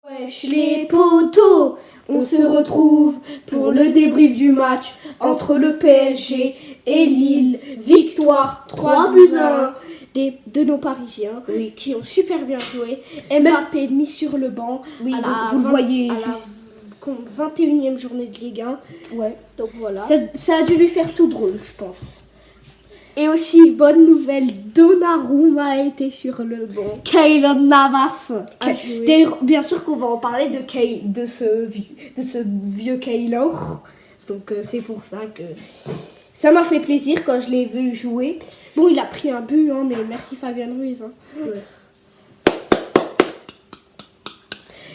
Wesh les potos, on se retrouve pour le débrief du match entre le PSG et Lille. Victoire 3-1 de nos Parisiens qui ont super bien joué. Mbappé mis sur le banc vous le voyez à la 21e journée de Ligue 1. Ouais. Donc voilà. Ça a dû lui faire tout drôle, je pense. Et aussi, bonne nouvelle, Donnarumma a été sur le banc. Keylor Navas. joué. D'ailleurs, bien sûr qu'on va en parler de ce vieux Keylor. Donc c'est pour ça que ça m'a fait plaisir quand je l'ai vu jouer. Bon, il a pris un but, hein, mais merci Fabien Ruiz. Hein. Ouais.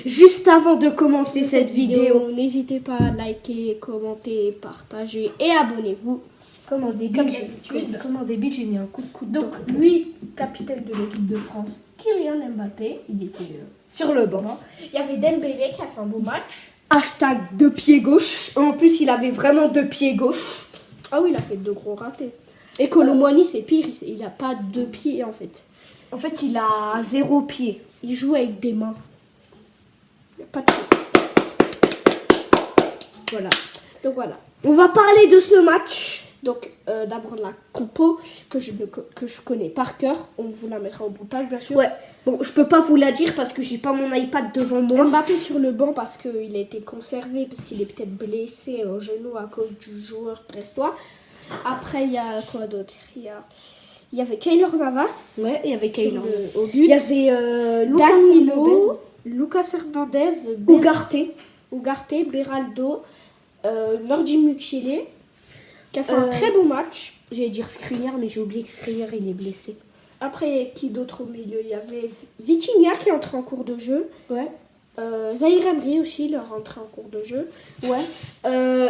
Juste avant de commencer cette vidéo, n'hésitez pas à liker, commenter, partager et abonnez-vous. Comme en début, j'ai mis un coup de coude. Donc, lui, capitaine de l'équipe de France, Kylian Mbappé, il était sur le banc. Il y avait Dembélé qui a fait un beau match. Hashtag deux pieds gauche. En plus, il avait vraiment deux pieds gauche. Ah oui, il a fait deux gros ratés. Et Colomboigny, c'est pire, il n'a pas deux pieds en fait. En fait, il a 0 pied. Il joue avec des mains. Il n'y a pas de pied. Voilà. Donc voilà. On va parler de ce match. Donc d'abord la compo que je connais par cœur. On vous la mettra au bout de page bien sûr. Ouais. Bon, je peux pas vous la dire parce que j'ai pas mon iPad devant moi. Mbappé sur le banc parce qu'il a été conservé, parce qu'il est peut-être blessé au genou à cause du joueur brestois. Après, il y a quoi d'autre? Il y avait Keylor Navas. Ouais, il y avait Keylor au but. Il y avait Lucas Hernandez, Ugarte, Beraldo, Nordi Mukiele, qui a fait un très bon match. J'allais dire Skriniar, mais j'ai oublié que Skriniar, il est blessé. Après, qui d'autre au milieu? Il y avait Vitinha qui est entré en cours de jeu. Ouais. Zahir Emery aussi, il est rentré en cours de jeu. Ouais.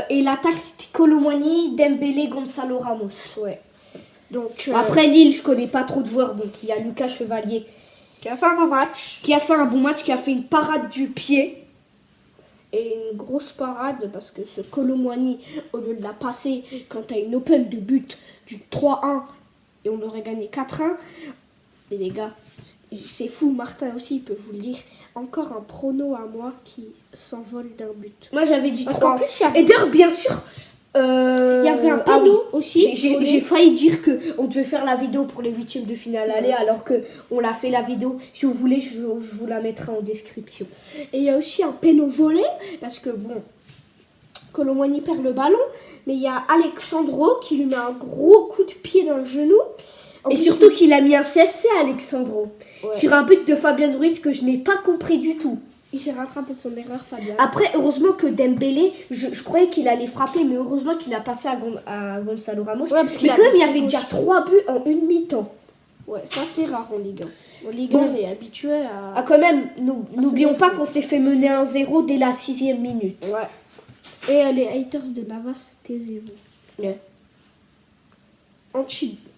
Et l'attaque, c'était Colomboigny, Dembélé, Gonzalo Ramos. Ouais. Donc, après Lille, je connais pas trop de joueurs. Donc il y a Lucas Chevalier qui a fait un bon match. Qui a fait une parade du pied. Et une grosse parade parce que ce Colomboigny, au lieu de la passer quand tu as une open de but du 3-1 et on aurait gagné 4-1. Et les gars, c'est fou, Martin aussi, il peut vous le dire. Encore un prono à moi qui s'envole d'un but. Moi j'avais dit 3. Plus, et d'ailleurs, bien sûr, il y avait un panneau aussi. J'ai failli dire qu'on devait faire la vidéo pour les 8e de finale aller, alors qu'on l'a fait la vidéo. Si vous voulez, je vous la mettrai en description. Et il y a aussi un péno volé, parce que bon, Colomboigny perd le ballon, mais il y a Alexandro qui lui met un gros coup de pied dans le genou. Et surtout qu'il a mis un CSC à Alexandro. Ouais. Sur un but de Fabien Ruiz que je n'ai pas compris du tout. Il s'est rattrapé de son erreur, Fabien. Après, heureusement que Dembélé, je croyais qu'il allait frapper, mais heureusement qu'il a passé à Gonzalo Ramos. Ouais, parce mais quand même, il y avait déjà 3 buts en une mi-temps. Ouais, ça c'est rare en Ligue 1. En Ligue 1, on est habitué à... Ah, quand même, n'oublions pas qu'on s'est fait mener 1-0 dès la 6e minute. Ouais. Et les haters de Navas, taisez-vous. Ouais.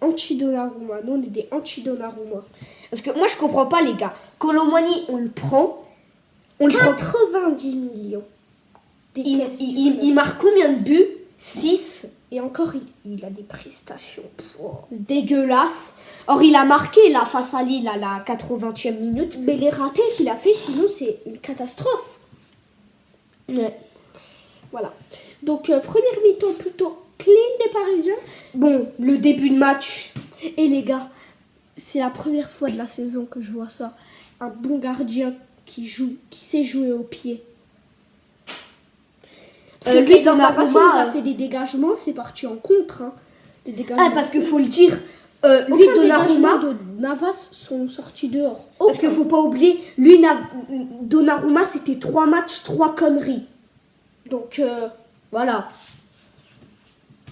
Anti-Donnarumma. Nous, on est des anti-Donnarumma. Parce que moi, je comprends pas, les gars. Colomboigny, on le prend. 90 millions. Il marque combien de buts? 6. Et encore, il a des prestations dégueulasses. Or, il a marqué là, face à Lille à la 80e minute. Mais les ratés qu'il a fait, sinon, c'est une catastrophe. Ouais. Voilà. Donc, première mi-temps plutôt clean des Parisiens. Bon, le début de match. Et les gars, c'est la première fois de la saison que je vois ça. Un bon gardien qui sait jouer au pied. Parce que lui, Donnarumma, il a fait des dégagements, c'est parti en contre. Hein. Des dégagements. Ah, parce qu'il faut le dire, lui, Donnarumma de Navas sont sortis dehors. Parce qu'il faut pas oublier, lui, Donnarumma, c'était 3 matchs, 3 conneries. Donc, voilà.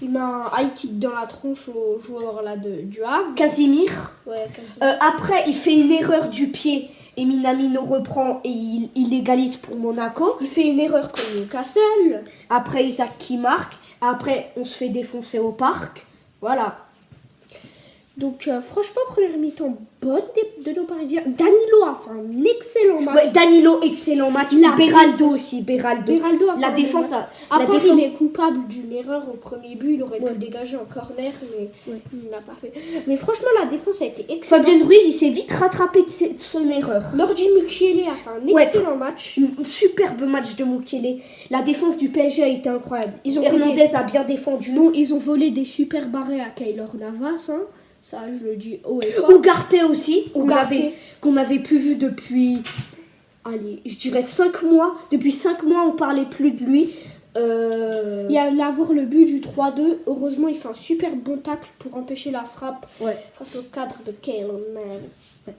Il met un high kick dans la tronche au joueur là, du Havre. Casimir. Ouais, Casimir. Après, il fait une erreur du pied. Et Minamino reprend et il égalise pour Monaco. Il fait une erreur comme Newcastle. Après, Isaac qui marque. Après, on se fait défoncer au parc. Voilà. Donc franchement, première mi-temps bonne de nos Parisiens. Danilo a fait un excellent match. Ouais, Danilo, excellent match. Beraldo aussi. Beraldo A fait la un défense. bon match. À part il est coupable d'une erreur au premier but, il aurait pu dégager en corner, mais il l'a pas fait. Mais franchement, la défense a été excellente. Fabien Ruiz, il s'est vite rattrapé de son erreur. Lordi Mukiele a fait un excellent match. Un superbe match de Mukiele. La défense du PSG a été incroyable. Ils ont Hernandez a bien défendu. Bon, ils ont volé des super barrés à Keylor Navas, hein. Ça, je le dis haut et fort. Ugarte aussi, Ugarte. qu'on avait plus vu depuis, allez, je dirais 5 mois. Depuis 5 mois, on parlait plus de lui. Il y a l'avoir le but du 3-2. Heureusement, il fait un super bon tacle pour empêcher la frappe face au cadre de Keylor Navas. Ouais.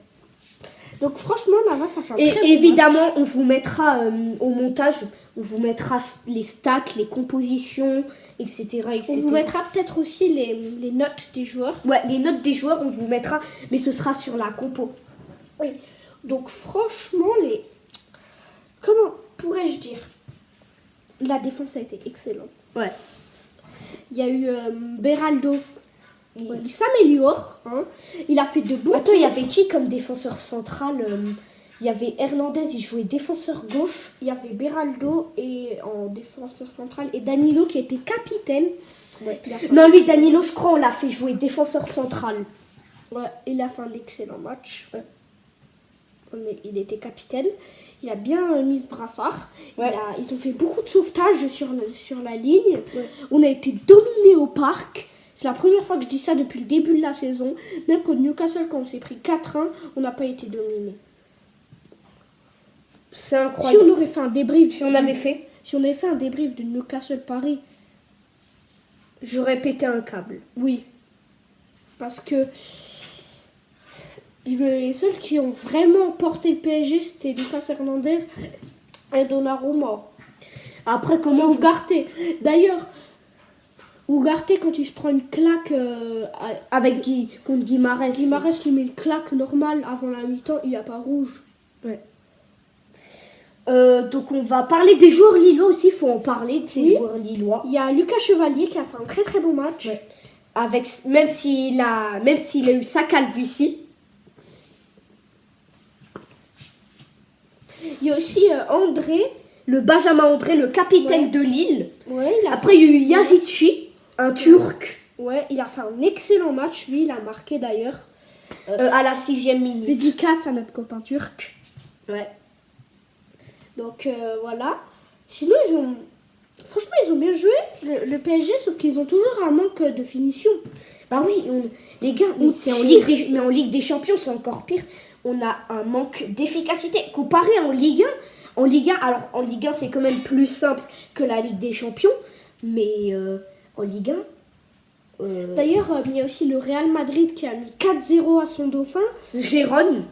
Donc franchement, Navas, ça fait un très bon évidemment, match. on vous mettra au montage, on vous mettra les stats, les compositions, etc. On vous mettra peut-être aussi les notes des joueurs. Ouais, les notes des joueurs, on vous mettra, mais ce sera sur la compo. Oui. Donc franchement, comment pourrais-je dire, la défense a été excellente. Ouais. Il y a eu Beraldo. Il s'améliore. Hein. Il a fait de bons. Attends, il y avait qui comme défenseur central Il y avait Hernandez, il jouait défenseur gauche. Il y avait Beraldo en défenseur central et Danilo qui était capitaine. Ouais. Non, lui, Danilo, je crois, on l'a fait jouer défenseur central. Ouais, il a fait un excellent match. Ouais. Il était capitaine. Il a bien mis ce brassard. Ouais. Ils ont fait beaucoup de sauvetage sur la ligne. Ouais. On a été dominé au parc. C'est la première fois que je dis ça depuis le début de la saison. Même contre Newcastle, quand on s'est pris 4-1, on n'a pas été dominé. C'est incroyable. Si on aurait fait un débrief, Si on avait fait un débrief de Newcastle Paris, j'aurais pété un câble. Oui. Parce que les seuls qui ont vraiment porté le PSG, c'était Lucas Hernandez et Donnarumma. Après, comment Ugarte. D'ailleurs, Ugarte, quand il se prend une claque contre Guimarães. Guimarães lui met une claque normale avant la mi-temps, il n'y a pas rouge. Ouais. Donc on va parler des joueurs lillois aussi, il faut en parler de ces joueurs lillois. Il y a Lucas Chevalier qui a fait un très très bon match. Ouais. Même s'il a eu sa calvitie. Il y a aussi André. Le Benjamin André, le capitaine de Lille. Ouais, Après il y a eu Yazici, un Turc. Ouais, il a fait un excellent match, lui, il a marqué d'ailleurs. À la 6e minute. Dédicace à notre copain turc. Ouais. Donc voilà. Sinon, franchement, ils ont bien joué, le PSG, sauf qu'ils ont toujours un manque de finition. Bah oui, les gars, mais en Ligue des Champions, c'est encore pire. On a un manque d'efficacité. Comparé en Ligue 1, alors en Ligue 1, c'est quand même plus simple que la Ligue des Champions. Mais en Ligue 1... D'ailleurs, il y a aussi le Real Madrid qui a mis 4-0 à son dauphin. Gérone.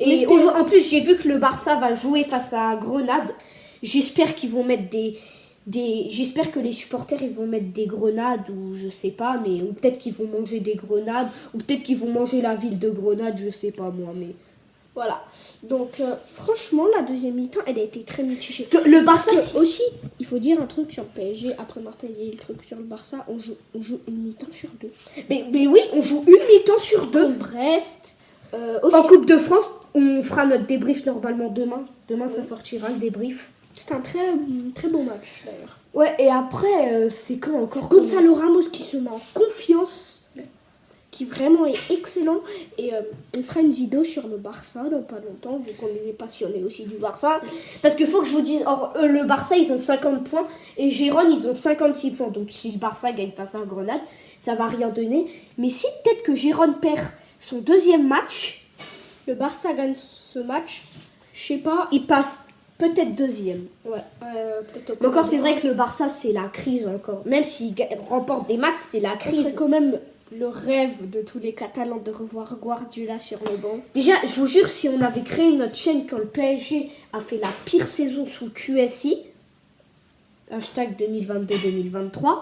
Et en plus, j'ai vu que le Barça va jouer face à Grenade. J'espère qu'ils vont mettre j'espère que les supporters ils vont mettre des grenades ou je sais pas, ou peut-être qu'ils vont manger des grenades ou peut-être qu'ils vont manger la ville de Grenade, je sais pas moi, mais voilà. Donc franchement, la deuxième mi-temps, elle a été très mitigée. Parce que le Barça aussi, il faut dire un truc sur le PSG. Après Martin dit le truc sur le Barça, on joue une mi-temps sur 2. Mais oui, on joue une mi-temps sur 2. Brest. En Coupe de France, on fera notre débrief normalement demain. Demain, ça sortira le débrief. C'est un très, très bon match d'ailleurs. Ouais, et après, c'est quand encore Gonzalo Ramos qui se met en confiance, qui vraiment est excellent. Et on fera une vidéo sur le Barça dans pas longtemps, vu qu'on est passionnés aussi du Barça. Parce qu'il faut que je vous dise, le Barça, ils ont 50 points et Gérone, ils ont 56 points. Donc si le Barça gagne face à un Grenade, ça va rien donner. Mais si peut-être que Gérone perd son deuxième match, le Barça gagne ce match, je sais pas, il passe peut-être deuxième. Ouais, peut-être. Mais encore, c'est vrai que le Barça, c'est la crise encore. Même s'il remporte des matchs, c'est la crise. C'est quand même le rêve de tous les Catalans de revoir Guardiola sur le banc. Déjà, je vous jure, si on avait créé notre chaîne quand le PSG a fait la pire saison sous QSI, hashtag 2022-2023,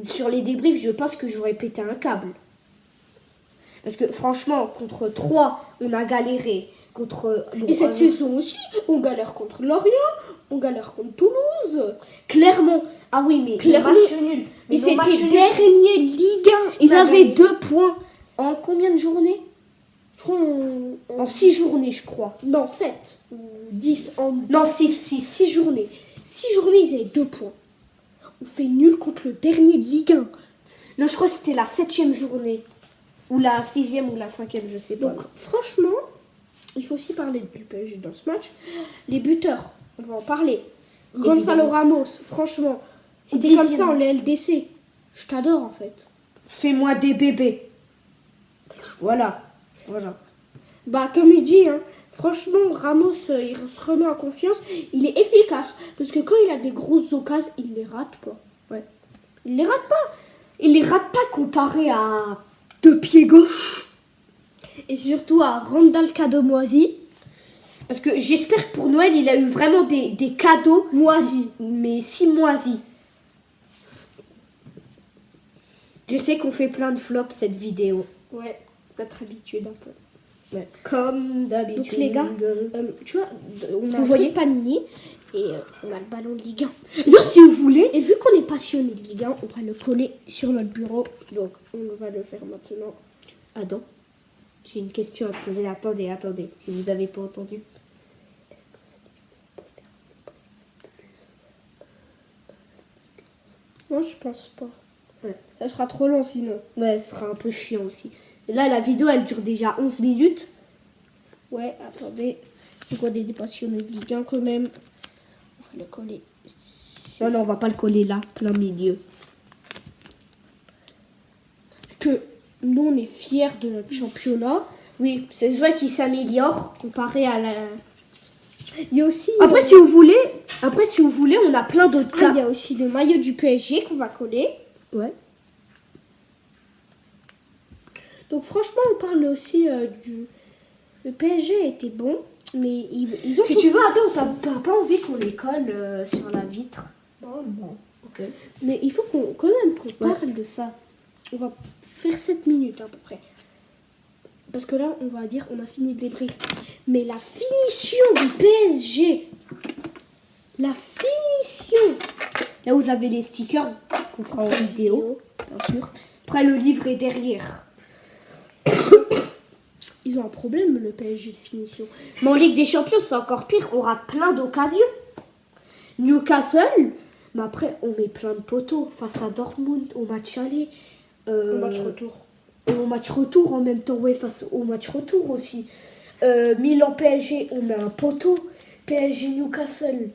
sur les débriefs, je pense que j'aurais pété un câble. Parce que franchement, contre 3, on a galéré. Et cette saison aussi, on galère contre Lorient, on galère contre Toulouse. Clermont. Ah oui, mais Clermont, match nul. Ils étaient derniers Ligue 1. Ils avaient 2 points. En combien de journées? Je crois En 6 journées, je crois. Non, 7 ou 10 en... Non, 6. 6 journées. 6 journées, ils avaient 2 points. On fait nul contre le dernier de Ligue 1. Non, je crois que c'était la 7e journée. Ou la 6e ou la 5e, je sais pas. Donc, franchement, il faut aussi parler du PSG dans ce match. Les buteurs, on va en parler. Gonzalo Ramos, franchement, si t'es comme ça en LDC, je t'adore en fait. Fais-moi des bébés. Voilà. Bah, comme il dit, hein, franchement, Ramos, il se remet en confiance. Il est efficace. Parce que quand il a des grosses occasions, il les rate pas. Ouais. Il les rate pas. Il les rate pas comparé à deux pieds gauche. Et surtout à Randall Cademoisi. Parce que j'espère que pour Noël, il a eu vraiment des cadeaux Moisi. mais si moisis. Je sais qu'on fait plein de flops cette vidéo. Ouais, d'être habitué d'un peu. Ouais. Comme d'habitude. Donc les gars, tu vois, on a Vous voyez Panini et on a le ballon de Ligue 1. D'ailleurs, si vous voulez, Et vu qu'on est passionné de Ligue 1, on va le coller sur notre bureau. Donc on va le faire maintenant. Adam, j'ai une question à te poser. Attendez, si vous avez pas entendu. Non, je pense pas. Ouais. Ça sera trop long sinon. Ouais, ce sera un peu chiant aussi. Et là, la vidéo, elle dure déjà 11 minutes. Ouais, attendez. Donc on est des passionnés de Ligue 1 quand même. On va le coller. Non, on va pas le coller là, plein milieu. Que nous, on est fiers de notre championnat. Oui, c'est vrai qu'il s'améliore comparé à la... Il y a aussi... Après, si vous voulez, on a plein d'autres il cas. y a aussi le maillot du PSG qu'on va coller. Ouais. Donc franchement, on parle aussi du... Le PSG était bon, mais ils ont... Si tu veux, Adam, t'as pas envie qu'on les colle sur la vitre? Non. Ok. Mais il faut quand même qu'on parle de ça. On va faire 7 minutes à peu près. Parce que là, on va dire, on a fini de débrief. Mais la finition du PSG, la finition. Là, vous avez les stickers qu'on fera en vidéo, bien sûr. Après, le livre est derrière. Ils ont un problème, le PSG de finition. Mais en Ligue des Champions, c'est encore pire. On rate plein d'occasions. Newcastle, mais après, on met plein de poteaux face à Dortmund au match aller. Au match retour. Et au match retour en même temps, ouais, face au match retour aussi. Milan PSG, on met un poteau. PSG Newcastle.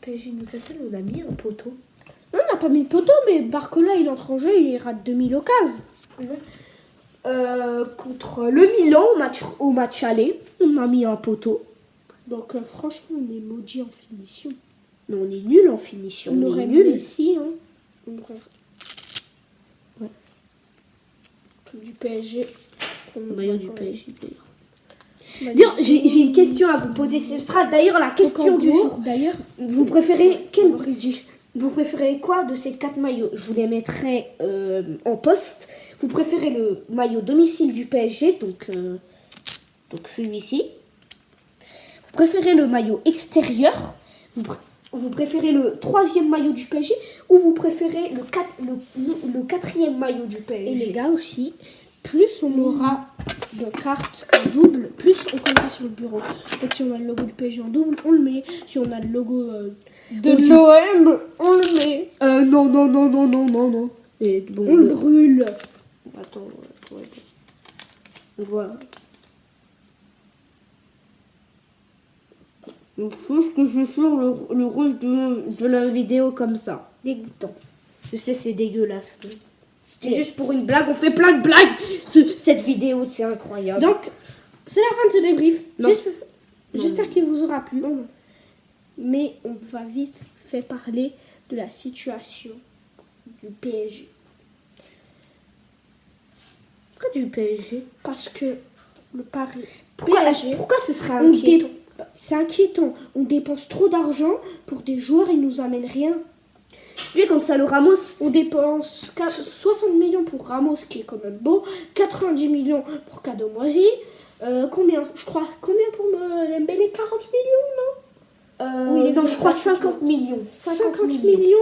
PSG Newcastle, on a mis un poteau. Non, on n'a pas mis de poteau, mais Barcola, il entre en jeu, il rate 2000 occasions. Contre le Milan au match aller, on a mis un poteau. Donc franchement, on est maudit en finition. Mais on est nul en finition. On aurait nul ici. Hein. On aurait... Ouais. Du PSG. Maillot du PSG d'ailleurs. J'ai une question à vous poser. Ce sera d'ailleurs la question du jour. D'ailleurs, vous préférez vous préférez quoi de ces 4 maillots? Je vous les mettrai en post. Vous préférez le maillot domicile du PSG, donc celui-ci. Vous préférez le maillot extérieur. Vous préférez le 3e maillot du PSG ou vous préférez le 4e maillot du PSG? et les gars aussi, plus on aura de cartes en double, plus on collera sur le bureau. Donc si on a le logo du PSG en double, on le met. Si on a le logo de l'OM, on le met. Non. Et bon, On le brûle. Attends, ouais. Voilà. Il faut que je sur le rouge de la vidéo comme ça. Dégoûtant. Je sais, c'est dégueulasse. C'était juste pour une blague. On fait plein de blagues. Cette vidéo, c'est incroyable. Donc, c'est la fin de ce débrief. Non. J'espère qu'il vous aura plu. Mais on va vite faire parler de la situation du PSG. Pourquoi du PSG? Parce que le Paris Pourquoi ce serait inquiétant? C'est inquiétant. On dépense trop d'argent pour des joueurs, ils nous amènent rien. Lui, Gonzalo Ramos, On dépense 60 millions pour Ramos, qui est quand même beau, 90 millions pour Cademoisi. Combien pour Dembélé? 40 millions, oui, non, je crois 50 millions. 50 millions.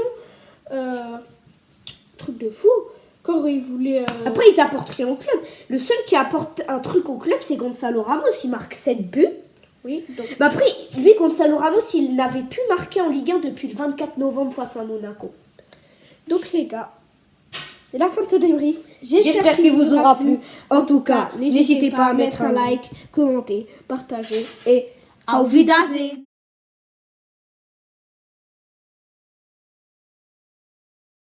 Truc de fou. Quand il voulait... Après, ils apportent rien au club. Le seul qui apporte un truc au club, c'est Gonzalo Ramos. Il marque 7 buts. Oui, donc... Mais après, lui, Gonzalo Ramos, il n'avait plus marqué en Ligue 1 depuis le 24 novembre face à Monaco. Donc les gars, c'est la fin de ce débrief. J'espère qu'il vous aura plu. En tout cas, n'hésitez pas à mettre un like, commenter, partager et Auf Wiedersehen.